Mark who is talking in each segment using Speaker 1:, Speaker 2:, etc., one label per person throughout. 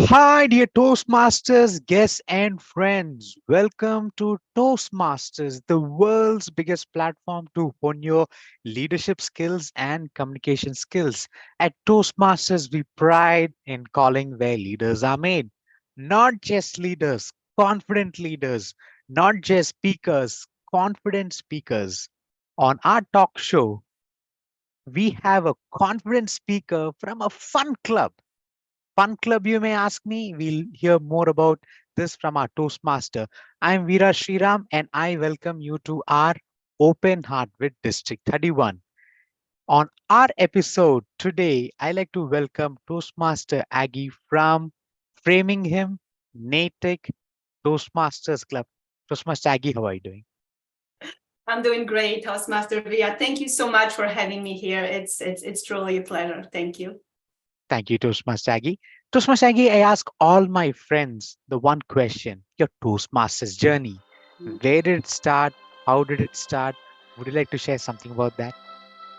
Speaker 1: Hi, dear Toastmasters, guests, and friends. Welcome to Toastmasters, the world's biggest platform to hone your leadership skills and communication skills. At Toastmasters, we pride in calling where leaders are made. Not just leaders, confident leaders, not just speakers, confident speakers. On our talk show, we have a confident speaker from a fun club. Fun club, you may ask me. We'll hear more about this from our Toastmaster. I'm Veera Sriram and I welcome you to our Open Heart with District 31. On our episode today, I like to welcome Toastmaster Aggie from Framingham, Natick Toastmasters Club. Toastmaster Aggie, how are you doing?
Speaker 2: I'm doing great, Toastmaster Via. Thank you so much for having me here. It's truly a pleasure. Thank you.
Speaker 1: Thank you, Toastmaster Aggie. Toastmaster Aggie, I ask all my friends the one question, your Toastmasters journey. Where did it start? How did it start? Would you like to share something about that?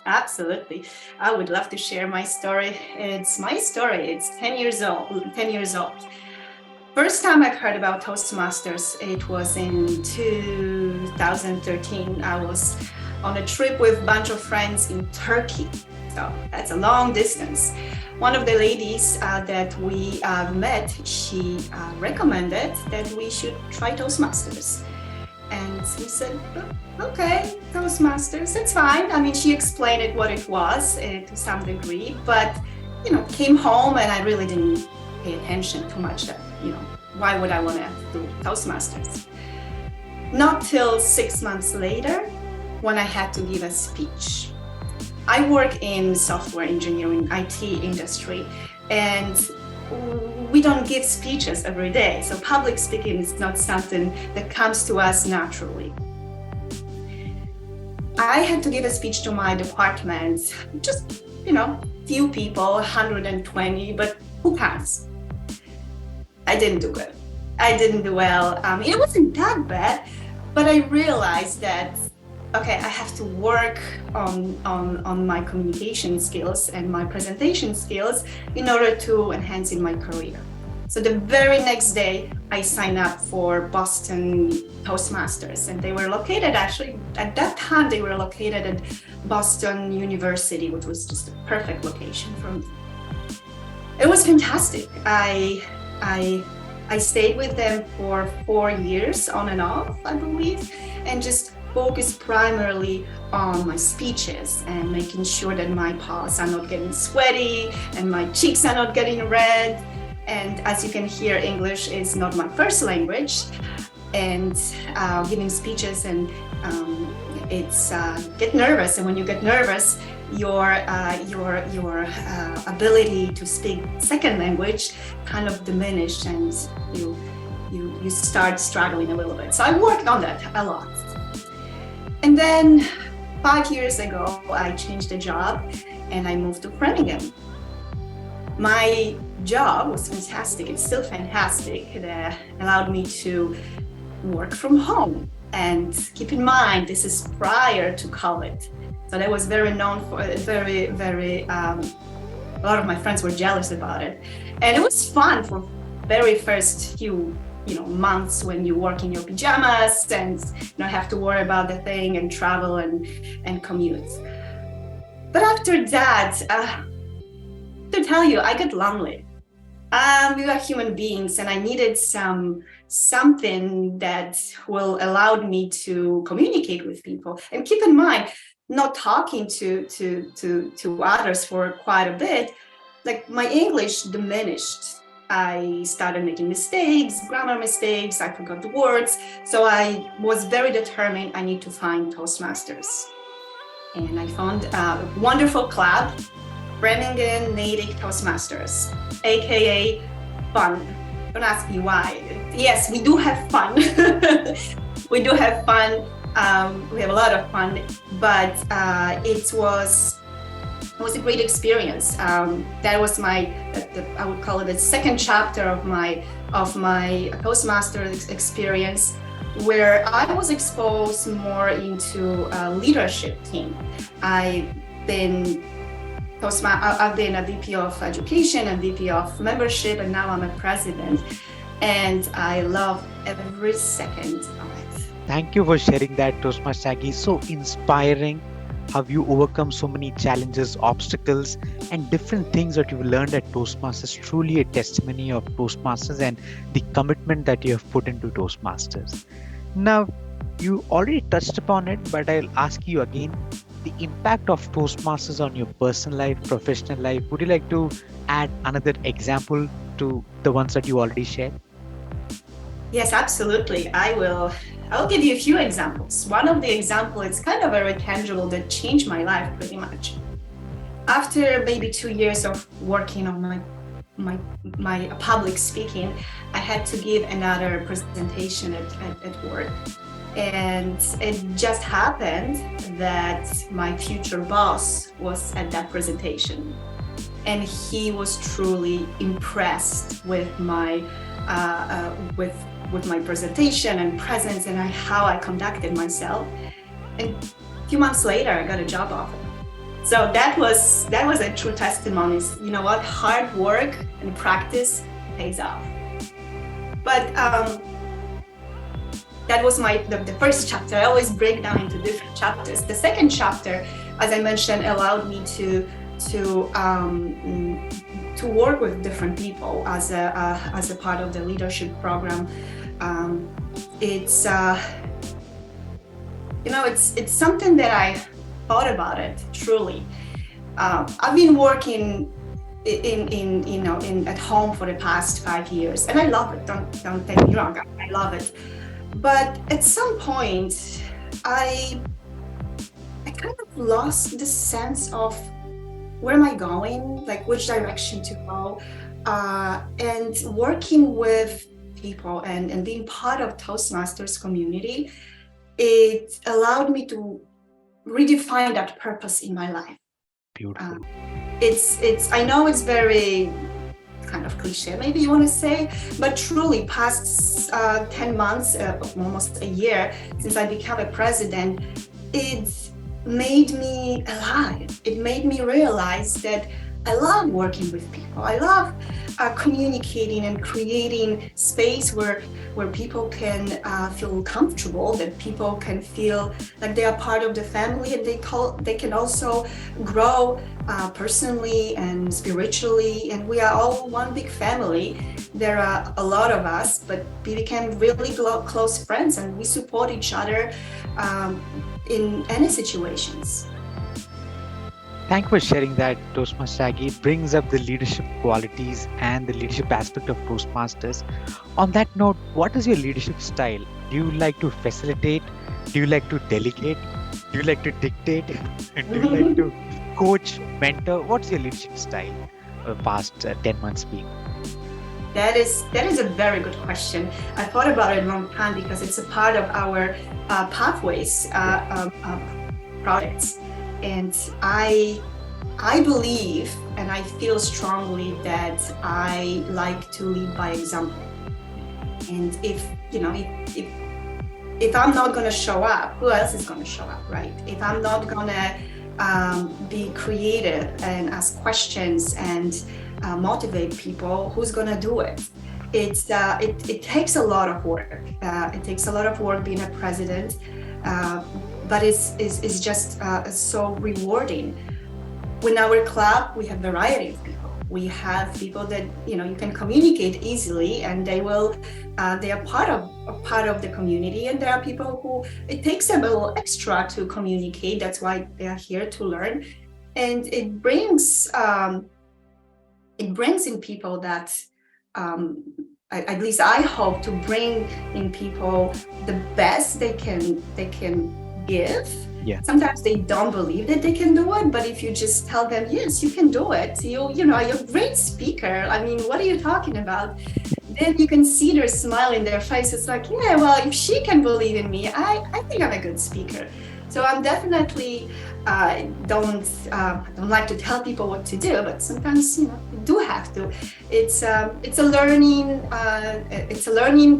Speaker 2: Absolutely. I would love to share my story. It's my story. It's 10 years old. 10 years old. First time I've heard about Toastmasters, it was in 2013. I was on a trip with a bunch of friends in Turkey. So that's a long distance. One of the ladies that we met, she recommended that we should try Toastmasters. And we said, okay, Toastmasters, it's fine. I mean, she explained it what it was to some degree, but, came home and I really didn't pay attention too much that, why would I want to do Toastmasters? Not till 6 months later, when I had to give a speech. I work in software engineering, IT industry, and we don't give speeches every day. So public speaking is not something that comes to us naturally. I had to give a speech to my department, just, few people, 120, but who counts? I didn't do good. I didn't do well. It wasn't that bad, but I realized that okay, I have to work on my communication skills and my presentation skills in order to enhance in my career. So the very next day, I signed up for Boston Toastmasters, and they were located actually, at that time, they were located at Boston University, which was just a perfect location for me. It was fantastic. I stayed with them for 4 years on and off, I believe, and just focused primarily on my speeches and making sure that my paws are not getting sweaty and my cheeks are not getting red. And as you can hear, English is not my first language. And giving speeches and it's get nervous. And when you get nervous, your ability to speak second language kind of diminished, and you start struggling a little bit. So I worked on that a lot. And then 5 years ago, I changed the job and I moved to Framingham. My job was fantastic. It's still fantastic. It allowed me to work from home. And keep in mind, this is prior to COVID. So that was very known for a lot of my friends were jealous about it. And it was fun for very first few months when you work in your pajamas and have to worry about the thing and travel and commute. But after that, to tell you, I got lonely. We are human beings, and I needed something that will allow me to communicate with people. And keep in mind, not talking to others for quite a bit, like my English diminished. I started making mistakes, grammar mistakes, I forgot the words. So I was very determined I need to find Toastmasters. And I found a wonderful club, Framingham Natick Toastmasters, AKA fun. Don't ask me why. Yes, we do have fun. We do have fun. We have a lot of fun, but it was a great experience. That was I would call it the second chapter of my Toastmasters experience, where I was exposed more into a leadership team. I've been I've been a VP of education and VP of membership, and now I'm a president. And I love every second of it.
Speaker 1: Thank you for sharing that, Toastmaster Aggie. So inspiring how you overcome so many challenges, obstacles, and different things that you've learned at Toastmasters. Truly a testimony of Toastmasters and the commitment that you have put into Toastmasters. Now, you already touched upon it, but I'll ask you again the impact of Toastmasters on your personal life, professional life. Would you like to add another example to the ones that you already shared?
Speaker 2: Yes, absolutely. I'll give you a few examples. One of the example, it's kind of very tangible that changed my life pretty much. After maybe 2 years of working on my public speaking, I had to give another presentation at work. And it just happened that my future boss was at that presentation. And he was truly impressed with my with my presentation and presence and how I conducted myself. And a few months later, I got a job offer. So that was a true testimony. You know what? Hard work and practice pays off. But that was the first chapter. I always break down into different chapters. The second chapter, as I mentioned, allowed me to work with different people as a part of the leadership program. It's something that I thought about it truly. I've been working in at home for the past 5 years, and I love it. Don't take me wrong, I love it. But at some point, I kind of lost the sense of where am I going, like which direction to go, and working with people and being part of Toastmasters community, it allowed me to redefine that purpose in my life.
Speaker 1: Beautiful.
Speaker 2: I know it's very kind of cliche, maybe you want to say, but truly past 10 months, almost a year since I became a president, it made me alive. It made me realize that I love working with people. I love communicating and creating space where people can feel comfortable, that people can feel like they are part of the family, and they can also grow personally and spiritually. And we are all one big family. There are a lot of us, but we became really close friends, and we support each other in any situations.
Speaker 1: Thank you for sharing that, Toastmaster Aggie. It brings up the leadership qualities and the leadership aspect of Toastmasters. On that note, what is your leadership style? Do you like to facilitate? Do you like to delegate? Do you like to dictate? And do you like to coach, mentor? What's your leadership style past 10 months being?
Speaker 2: That is a very good question. I thought about it a long time because it's a part of our pathways projects. And I believe and I feel strongly that I like to lead by example. And if I'm not going to show up, who else is going to show up, right? If I'm not going to be creative and ask questions and motivate people, who's going to do it? It takes a lot of work. It takes a lot of work being a president. But it's just so rewarding. In our club, we have variety of people. We have people that you can communicate easily, and they are part of the community. And there are people who it takes them a little extra to communicate. That's why they are here to learn, and it brings in people that. At least I hope to bring in people the best they can give.
Speaker 1: Yeah.
Speaker 2: Sometimes they don't believe that they can do it, but if you just tell them, yes, you can do it. You're a great speaker. I mean, what are you talking about? Then you can see their smile in their face. It's like, yeah, well, if she can believe in me, I think I'm a good speaker. So I'm definitely don't like to tell people what to do, but sometimes you do have to. It's a learning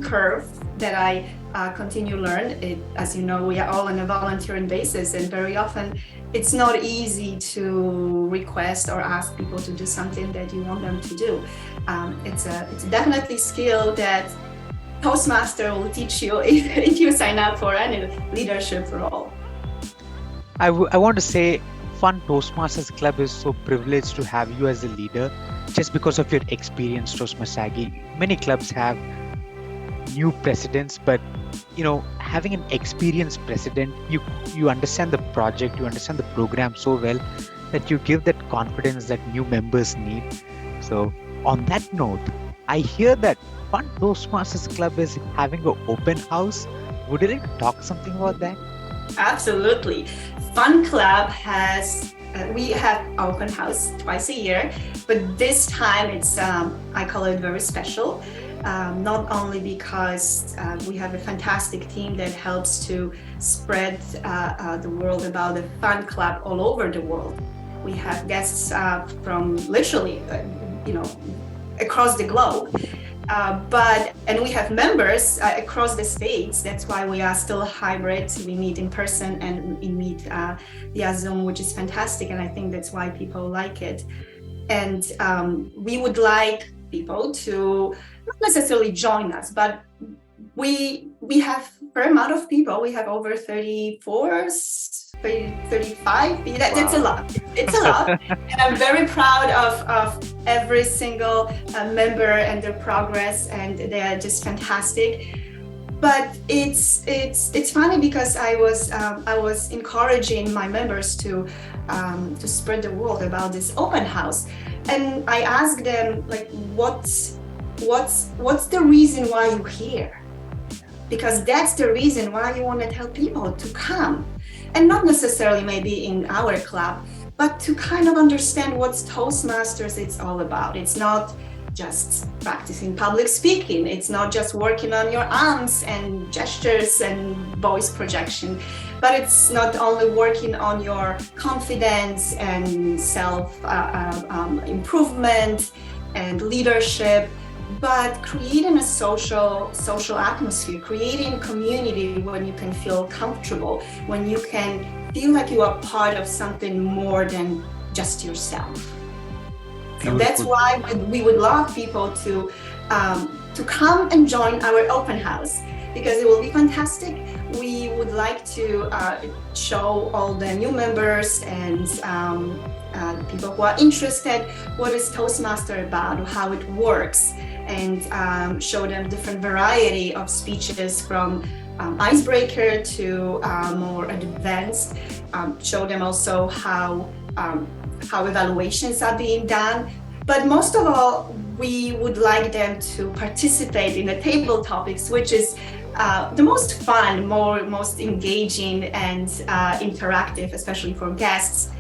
Speaker 2: curve that I continue to learn. As you know, we are all on a volunteering basis, and very often it's not easy to request or ask people to do something that you want them to do. It's definitely skill that Toastmaster will teach you if you sign up for any leadership role.
Speaker 1: I want to say Fun Toastmasters Club is so privileged to have you as a leader just because of your experience, Toastmaster Aggie. Many clubs have new presidents, but having an experienced president, you understand the project, you understand the program so well that you give that confidence that new members need. So on that note, I hear that Fun Toastmasters Club is having an open house. Would you like to talk something about that?
Speaker 2: Absolutely. Fun Club we have open house twice a year, but this time it's I call it very special. Not only because we have a fantastic team that helps to spread the world about the Fun Club all over the world. We have guests from literally, across the globe. And we have members across the states. That's why we are still hybrid. We meet in person and we meet via Zoom, which is fantastic. And I think that's why people like it. And we would like people to not necessarily join us, but we have a fair amount of people. We have over 34, 35. That's a lot. It's a lot. And I'm very proud of every single member and their progress, and they are just fantastic. But it's funny because I was encouraging my members to spread the word about this open house, and I asked them, like, what's the reason why you're here? Because that's the reason why you want to tell people to come, and not necessarily maybe in our club, but to kind of understand what Toastmasters it's all about. It's not just practicing public speaking. It's not just working on your arms and gestures and voice projection, but it's not only working on your confidence and self improvement and leadership, but creating a social atmosphere, creating community when you can feel comfortable, when you can feel like you are part of something more than just yourself. So that's why we would love people to come and join our open house, because it will be fantastic. We would like to show all the new members and people who are interested what is Toastmaster about, how it works, and show them different variety of speeches from icebreaker to more advanced. Show them also how evaluations are being done. But most of all, we would like them to participate in the table topics, which is the most fun, most engaging and interactive, especially for guests.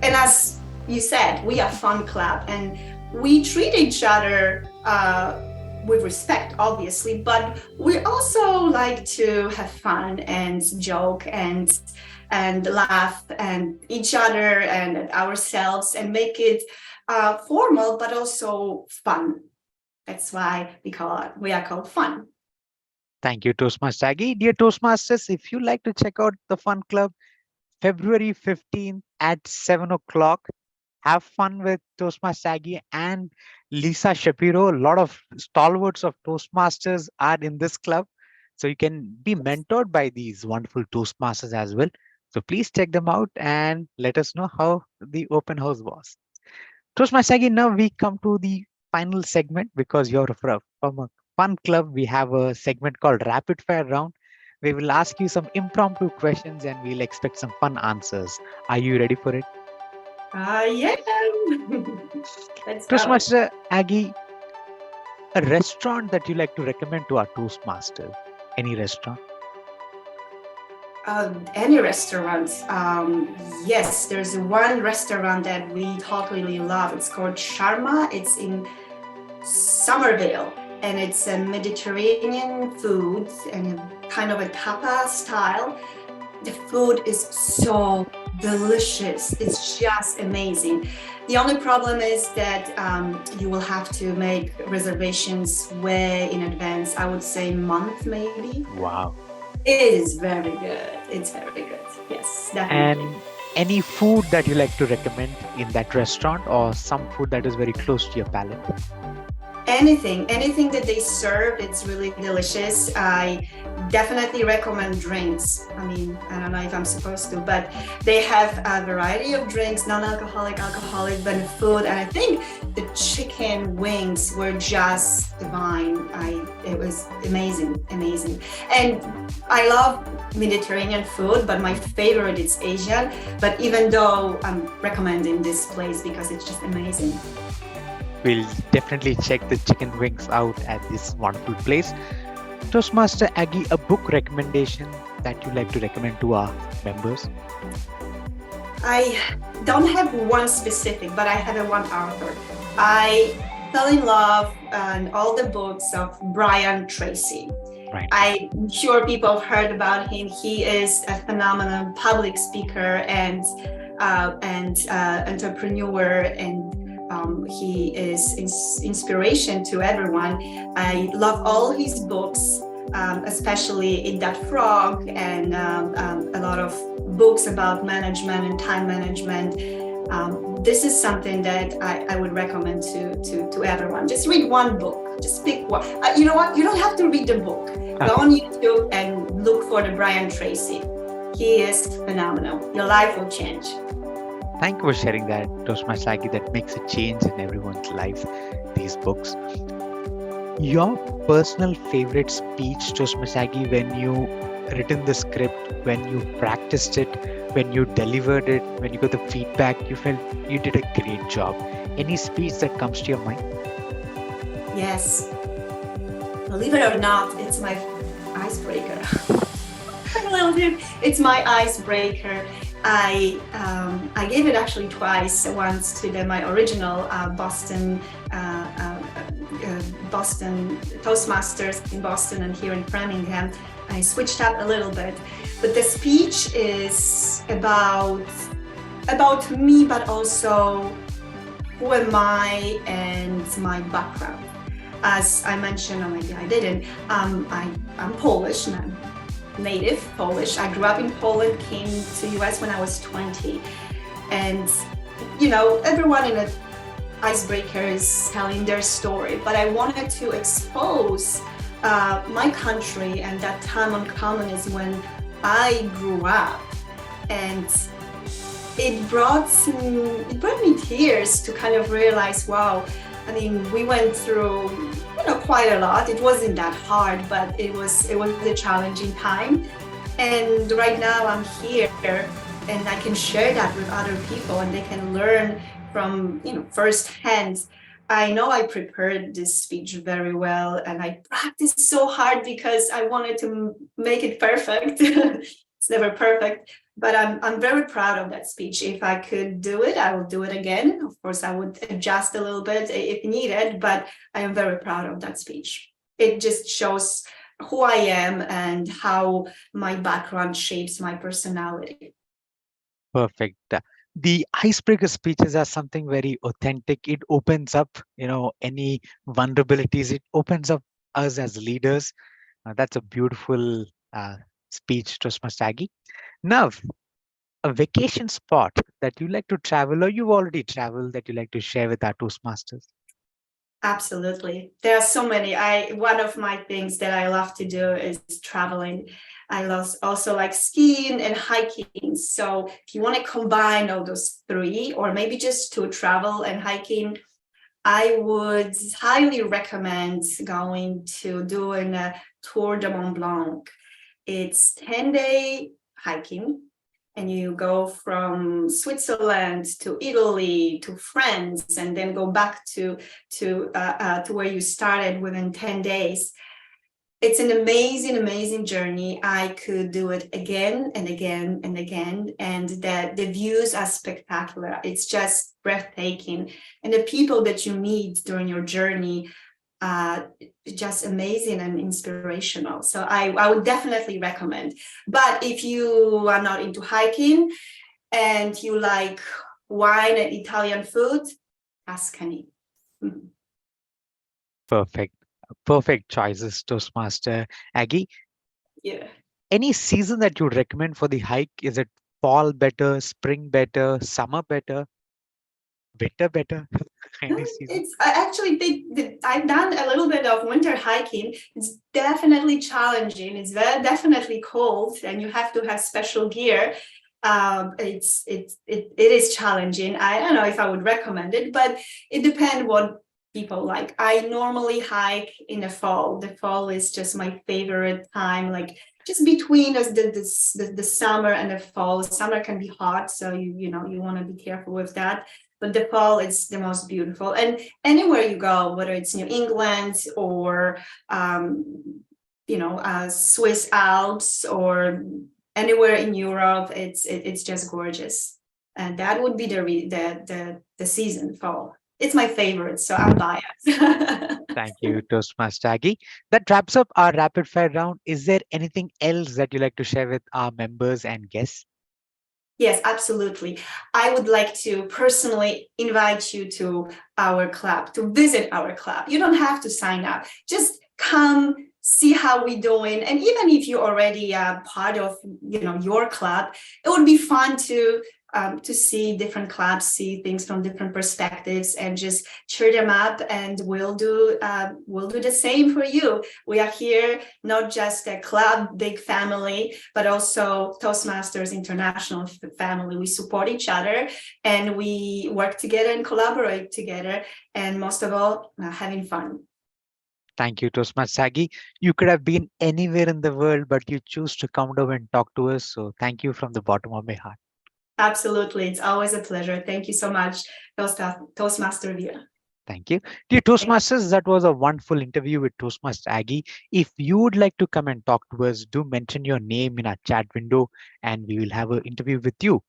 Speaker 2: And as you said, we are Fun Club, and we treat each other with respect, obviously, but we also like to have fun and joke and laugh and each other and at ourselves and make it formal, but also fun. That's why we are called Fun.
Speaker 1: Thank you, Toastmaster Aggie. Dear Toastmasters, if you like to check out the Fun Club, February 15th at 7 o'clock, have fun with Toastmaster Aggie and Lisa Shapiro. A lot of stalwarts of Toastmasters are in this club. So you can be mentored by these wonderful Toastmasters as well. So please check them out and let us know how the open house was. Toastmaster Aggie, now we come to the final segment, because you're from a fun club. We have a segment called Rapid Fire Round. We will ask you some impromptu questions and we'll expect some fun answers. Are you ready for it?
Speaker 2: Yeah. Let's go.
Speaker 1: Toastmaster Aggie, a restaurant that you like to recommend to our Toastmaster? Any restaurant?
Speaker 2: Any restaurant. Yes, there's one restaurant that we totally love. It's called Sharma. It's in Somerville, and it's a Mediterranean food and kind of a tapa style. The food is so delicious. It's just amazing. The only problem is that you will have to make reservations way in advance. I would say a month maybe.
Speaker 1: Wow.
Speaker 2: It is very good. It's very good. Yes, definitely.
Speaker 1: And Any food that you like to recommend in that restaurant, or some food that is very close to your palate?
Speaker 2: Anything that they serve, it's really delicious. I definitely recommend drinks. I mean, I don't know if I'm supposed to, but they have a variety of drinks, non-alcoholic, alcoholic, but food. And I think the chicken wings were just divine. It was amazing, amazing. And I love Mediterranean food, but my favorite is Asian. But even though I'm recommending this place because it's just amazing.
Speaker 1: We'll definitely check the chicken wings out at this wonderful place. Toastmaster Aggie, a book recommendation that you like to recommend to our members?
Speaker 2: I don't have one specific, but I have a one author. I fell in love on all the books of Brian Tracy.
Speaker 1: Right.
Speaker 2: I'm sure people have heard about him. He is a phenomenal public speaker and entrepreneur, and he is inspiration to everyone. I love all his books, especially In That Frog, and a lot of books about management and time management. This is something that I would recommend to everyone. Just read one book. Just pick one. You know what? You don't have to read the book. Go on YouTube and look for the Brian Tracy. He is phenomenal. Your life will change.
Speaker 1: Thank you for sharing that, Toastmaster Aggie. That makes a change in everyone's life, these books. Your personal favorite speech, Toastmaster Aggie, when you written the script, when you practiced it, when you delivered it, when you got the feedback, you felt you did a great job. Any speech that comes to your mind?
Speaker 2: Yes. Believe it or not, it's my icebreaker. It's my icebreaker. I gave it actually twice. Once to my original Boston Toastmasters in Boston, and here in Framingham. I switched up a little bit, but the speech is about me, but also who am I and my background. As I mentioned, or maybe I didn't, I'm Polish, and I'm native Polish. I grew up in Poland, came to US when I was 20. And, you know, everyone in an icebreaker is telling their story, but I wanted to expose my country and that time on communism when I grew up. And it brought me tears to kind of realize, wow, I mean, we went through, quite a lot. It wasn't that hard, but it was a challenging time. And right now I'm here, and I can share that with other people, and they can learn from, firsthand. I know I prepared this speech very well, and I practiced so hard because I wanted to make it perfect. It's never perfect. But I'm very proud of that speech. If I could do it, I will do it again. Of course, I would adjust a little bit if needed, but I am very proud of that speech. It just shows who I am and how my background shapes my personality.
Speaker 1: Perfect. The icebreaker speeches are something very authentic. It opens up, any vulnerabilities. It opens up us as leaders. That's a beautiful speech, Toastmaster Aggie. Now, a vacation spot that you like to travel, or you've already traveled, that you like to share with our Toastmasters?
Speaker 2: Absolutely. There are so many. One of my things that I love to do is traveling. I also like skiing and hiking. So if you want to combine all those three, or maybe just to travel and hiking, I would highly recommend doing a Tour de Mont Blanc. It's 10-day hiking, and you go from Switzerland to Italy to France, and then go back to where you started within 10 days. It's an amazing, amazing journey. I could do it again and again and again, and the views are spectacular. It's just breathtaking, and the people that you meet during your journey just amazing and inspirational. So I would definitely recommend. But if you are not into hiking and you like wine and Italian food, Tuscany.
Speaker 1: Perfect choices, Toastmaster Aggie.
Speaker 2: Yeah.
Speaker 1: Any season that you would recommend for the hike? Is it fall better, spring better, summer better, winter better? Any season?
Speaker 2: It's I actually think that I've done a little bit of winter hiking. It's definitely challenging. It's very definitely cold, and you have to have special gear. It is challenging. I don't know if I would recommend it, but it depends what people like. I normally hike in the fall. The fall is just my favorite time. Like just between us, the summer and the fall. Summer can be hot, so you want to be careful with that, but the fall is the most beautiful. And anywhere you go, whether it's New England or Swiss Alps or anywhere in Europe, it's just gorgeous. And that would be the season, fall. It's my favorite, so I'm biased.
Speaker 1: Thank you, Toastmaster Aggie. That wraps up our rapid fire round. Is there anything else that you like to share with our members and guests?
Speaker 2: Yes, absolutely. I would like to personally invite you to our club, to visit our club. You don't have to sign up. Just come see how we're doing. And even if you're already a part of, your club, it would be fun to see different clubs, see things from different perspectives, and just cheer them up. And we'll do the same for you. We are here not just a club, big family, but also Toastmasters International family. We support each other and we work together and collaborate together. And most of all, having fun.
Speaker 1: Thank you, Toastmaster Aggie. You could have been anywhere in the world, but you choose to come down and talk to us. So thank you from the bottom of my heart.
Speaker 2: Absolutely. It's always a pleasure. Thank you so much, Toastmaster Via.
Speaker 1: Thank you. Dear Toastmasters, that was a wonderful interview with Toastmaster Aggie. If you would like to come and talk to us, do mention your name in our chat window and we will have an interview with you.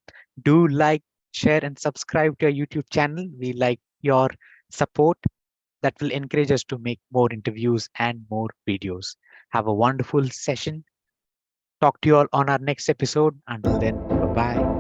Speaker 1: Do like, share, and subscribe to our YouTube channel. We like your support. That will encourage us to make more interviews and more videos. Have a wonderful session. Talk to you all on our next episode. Until then, bye bye.